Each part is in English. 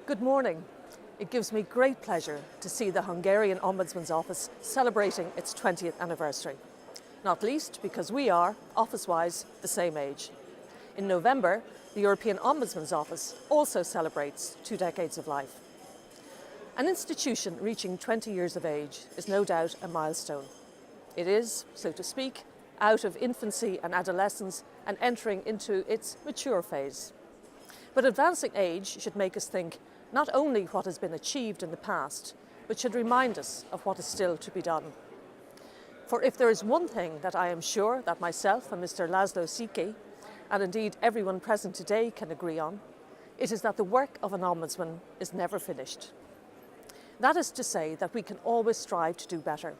Good morning. It gives me great pleasure to see the Hungarian Ombudsman's Office celebrating its 20th anniversary, not least because we are, office-wise, the same age. In November, the European Ombudsman's Office also celebrates 2 decades of life. An institution reaching 20 years of age is no doubt a milestone. It is, so to speak, out of infancy and adolescence and entering into its mature phase. But advancing age should make us think not only what has been achieved in the past, but should remind us of what is still to be done. For if there is one thing that I am sure that myself and Mr. Laszlo Székely, and indeed everyone present today, can agree on, it is that the work of an ombudsman is never finished. That is to say that we can always strive to do better.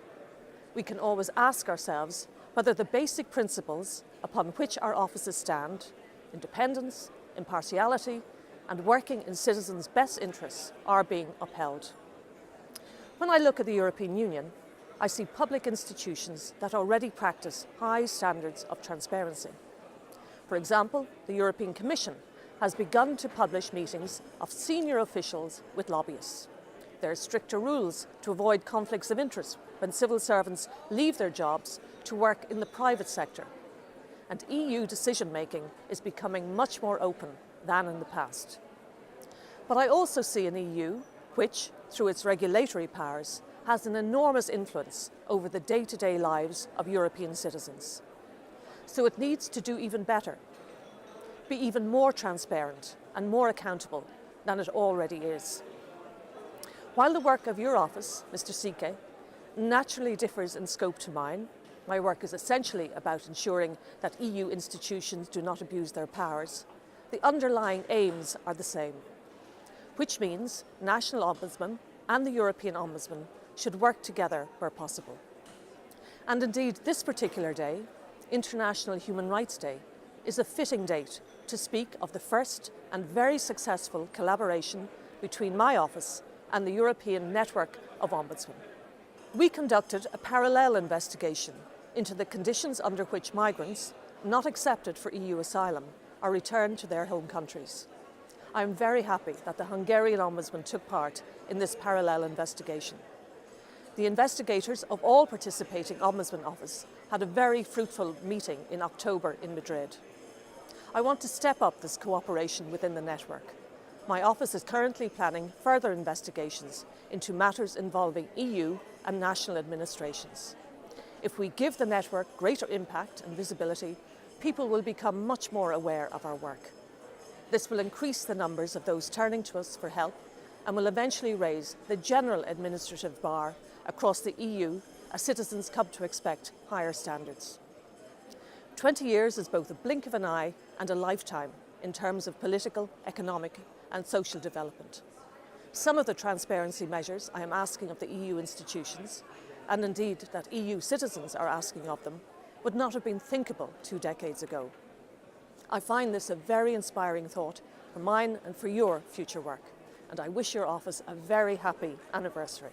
We can always ask ourselves whether the basic principles upon which our offices stand, independence, impartiality, and working in citizens' best interests, are being upheld. When I look at the European Union, I see public institutions that already practice high standards of transparency. For example, the European Commission has begun to publish meetings of senior officials with lobbyists. There are stricter rules to avoid conflicts of interest when civil servants leave their jobs to work in the private sector. And EU decision-making is becoming much more open than in the past. But I also see an EU which, through its regulatory powers, has an enormous influence over the day-to-day lives of European citizens. So it needs to do even better, be even more transparent and more accountable than it already is. While the work of your office, Mr. Székely, naturally differs in scope to mine, my work is essentially about ensuring that EU institutions do not abuse their powers. The underlying aims are the same, which means national ombudsmen and the European Ombudsman should work together where possible. And indeed, this particular day, International Human Rights Day, is a fitting date to speak of the first and very successful collaboration between my office and the European Network of Ombudsmen. We conducted a parallel investigation into the conditions under which migrants, not accepted for EU asylum, are returned to their home countries. I am very happy that the Hungarian Ombudsman took part in this parallel investigation. The investigators of all participating Ombudsman offices had a very fruitful meeting in October in Madrid. I want to step up this cooperation within the network. My office is currently planning further investigations into matters involving EU and national administrations. If we give the network greater impact and visibility, people will become much more aware of our work. This will increase the numbers of those turning to us for help and will eventually raise the general administrative bar across the EU as citizens come to expect higher standards. 20 years is both a blink of an eye and a lifetime in terms of political, economic and social development. Some of the transparency measures I am asking of the EU institutions, and indeed that EU citizens are asking of them, would not have been thinkable 2 decades ago. I find this a very inspiring thought for mine and for your future work, and I wish your office a very happy anniversary.